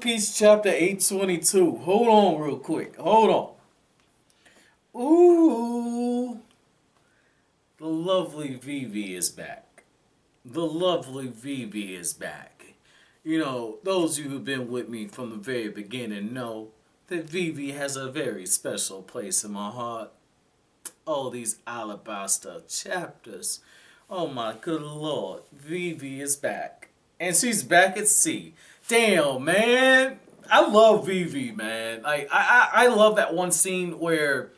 Piece chapter 822. Hold on real quick. Hold on. Ooh. The lovely Vivi is back. The lovely Vivi is back. You know, those of you who've been with me from the very beginning know that Vivi has a very special place in my heart. Oh, these Alabasta chapters. Oh my good lord. Vivi is back. And she's back at sea. Damn, man. I love Vivi, man. I love that one scene where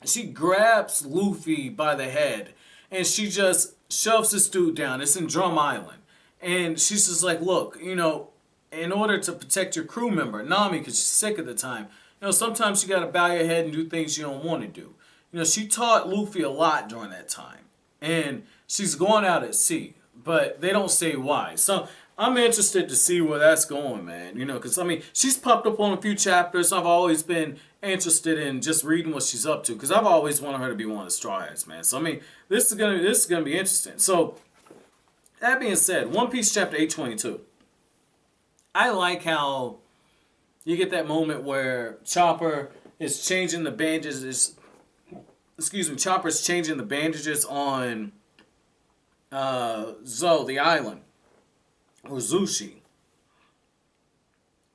she grabs Luffy by the head and she just shoves this dude down. It's in Drum Island. And she's just like, look, you know, in order to protect your crew member, Nami, because she's sick at the time, you know, sometimes you got to bow your head and do things you don't want to do. You know, she taught Luffy a lot during that time. And she's going out at sea, but they don't say why. So I'm interested to see where that's going, man. You know, because, I mean, she's popped up on a few chapters. I've always been interested in just reading what she's up to because I've always wanted her to be one of the Straw Hats, man. So, I mean, this is gonna be interesting. So, that being said, One Piece chapter 822. I like how you get that moment where Chopper is changing the bandages. Excuse me, Chopper's changing the bandages on Zo, the island, or Zushi.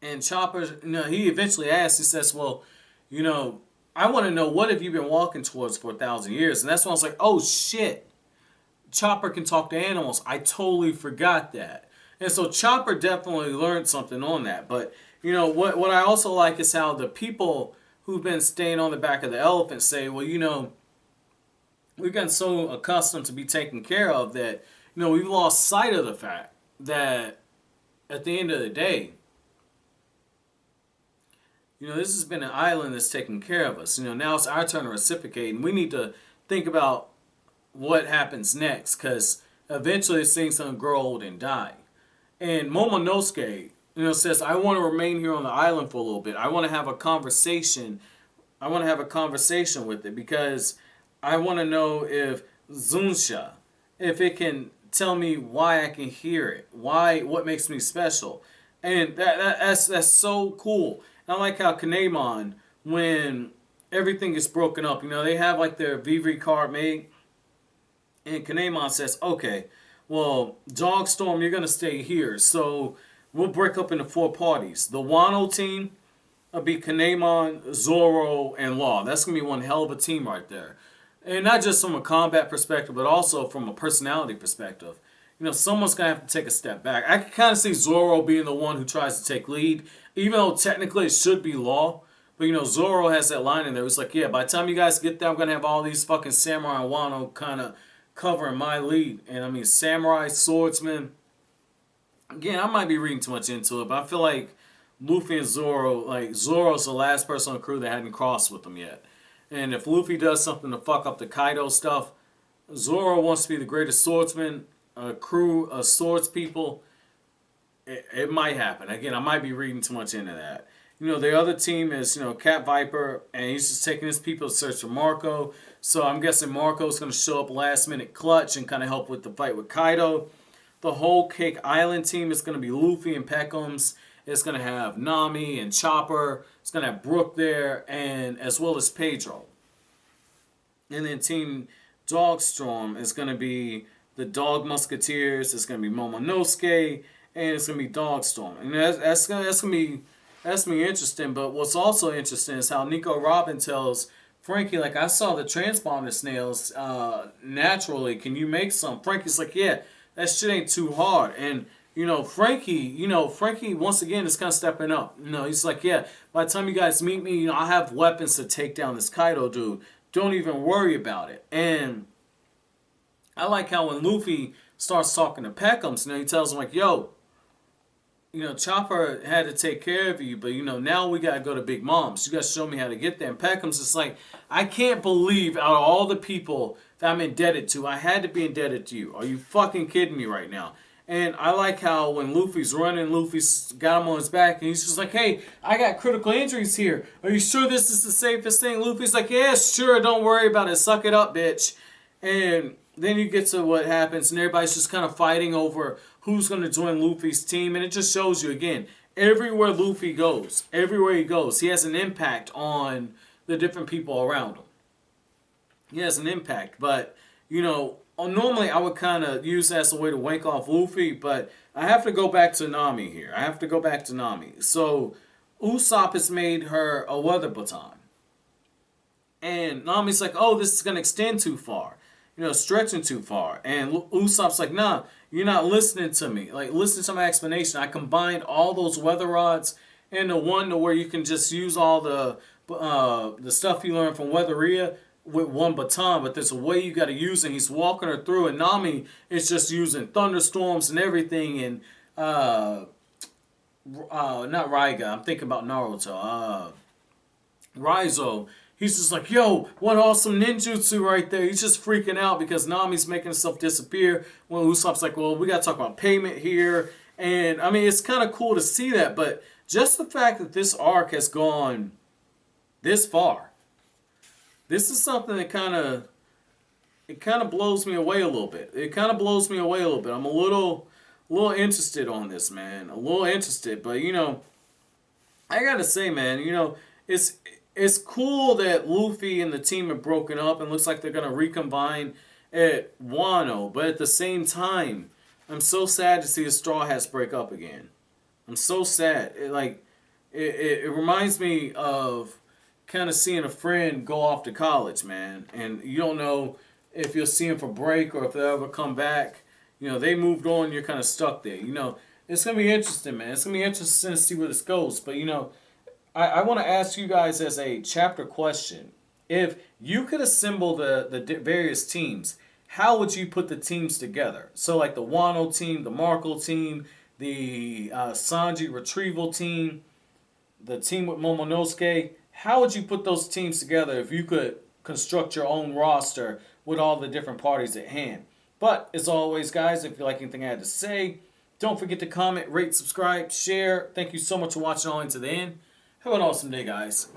And Chopper, you know, he eventually asks, he says, well, you know, I want to know, what have you been walking towards for 1,000 years? And that's when I was like, oh shit, Chopper can talk to animals. I totally forgot that. And so Chopper definitely learned something on that. But, you know, what I also like is how the people who've been staying on the back of the elephant say, well, you know, we've gotten so accustomed to be taken care of that, you know, we've lost sight of the fact that at the end of the day, you know, this has been an island that's taking care of us. You know, now it's our turn to reciprocate, and we need to think about what happens next, because eventually this thing's going to grow old and die. And Momonosuke, you know, says, I want to remain here on the island for a little bit. I want to have a conversation. I want to have a conversation with it because I want to know if Zunesha, if it can tell me why I can hear it, what makes me special. And that's so cool. And I like how Kinemon, when everything is broken up, you know, they have like their Vivi card made. And Kinemon says, okay, well, Dogstorm, you're going to stay here. So we'll break up into 4 parties. The Wano team will be Kinemon, Zoro, and Law. That's going to be one hell of a team right there. And not just from a combat perspective, but also from a personality perspective. You know, someone's going to have to take a step back. I can kind of see Zoro being the one who tries to take lead, even though technically it should be Law. But, you know, Zoro has that line in there. It's like, yeah, by the time you guys get there, I'm going to have all these fucking samurai and Wano kind of covering my lead. And, I mean, samurai, swordsman. Again, I might be reading too much into it, but I feel like Luffy and Zoro, like, Zoro's the last person on the crew that hadn't crossed with them yet. And if Luffy does something to fuck up the Kaido stuff, Zoro wants to be the greatest swordsman, a crew of swords people. It might happen. Again, I might be reading too much into that. You know, the other team is, you know, Cat Viper, and he's just taking his people to search for Marco. So I'm guessing Marco's going to show up last minute clutch and kind of help with the fight with Kaido. The whole Cake Island team is going to be Luffy and Pekoms. It's going to have Nami and Chopper. It's going to have Brook there, and as well as Pedro. And then Team Dogstorm is going to be the Dog Musketeers. It's going to be Momonosuke, and it's going to be Dogstorm. And that's going to be interesting. But what's also interesting is how Nico Robin tells Frankie, like, I saw the transponder snails naturally. Can you make some? Frankie's like, yeah, that shit ain't too hard. And you know, Frankie once again is kind of stepping up. You know, he's like, yeah, by the time you guys meet me, you know, I have weapons to take down this Kaido dude. Don't even worry about it. And I like how when Luffy starts talking to Pekoms, you know, he tells him like, yo, you know, Chopper had to take care of you, but, you know, now we got to go to Big Mom's. You got to show me how to get there. And Pekoms is like, I can't believe out of all the people that I'm indebted to, I had to be indebted to you. Are you fucking kidding me right now? And I like how when Luffy's running, Luffy's got him on his back, and he's just like, hey, I got critical injuries here. Are you sure this is the safest thing? Luffy's like, yeah, sure, don't worry about it. Suck it up, bitch. And then you get to what happens, and everybody's just kind of fighting over who's going to join Luffy's team. And it just shows you, again, everywhere Luffy goes, everywhere he goes, he has an impact on the different people around him. He has an impact, but normally I would kind of use that as a way to wank off Luffy, but I have to go back to Nami here. I have to go back to Nami. So Usopp has made her a weather baton. And Nami's like, oh, this is going to extend too far. Stretching too far. And Usopp's like, nah, you're not listening to me. Like, listen to my explanation. I combined all those weather rods into one to where you can just use all the stuff you learned from Weatheria with one baton, but there's a way you got to use it. He's walking her through, and Nami is just using thunderstorms and everything, and not Raiga. I'm thinking about Naruto. Raizo. He's just like, yo, what awesome ninjutsu right there. He's just freaking out because Nami's making himself disappear. When Usopp's like, well, we got to talk about payment here. And, I mean, it's kind of cool to see that. But just the fact that this arc has gone this far, this is something that kind of blows me away a little bit. It kind of blows me away a little bit. I'm a little interested on this, man. A little interested. But, I got to say, man, it's cool that Luffy and the team have broken up and looks like they're going to recombine at Wano. But at the same time, I'm so sad to see the Straw Hats break up again. I'm so sad. It reminds me of kind of seeing a friend go off to college, man. And you don't know if you'll see them for break or if they'll ever come back. They moved on, you're kind of stuck there. It's going to be interesting, man. It's going to be interesting to see where this goes. But, I want to ask you guys as a chapter question. If you could assemble the various teams, how would you put the teams together? So like the Wano team, the Marco team, the Sanji retrieval team, the team with Momonosuke. How would you put those teams together if you could construct your own roster with all the different parties at hand? But as always, guys, if you like anything I had to say, don't forget to comment, rate, subscribe, share. Thank you so much for watching all into the end. Have an awesome day, guys.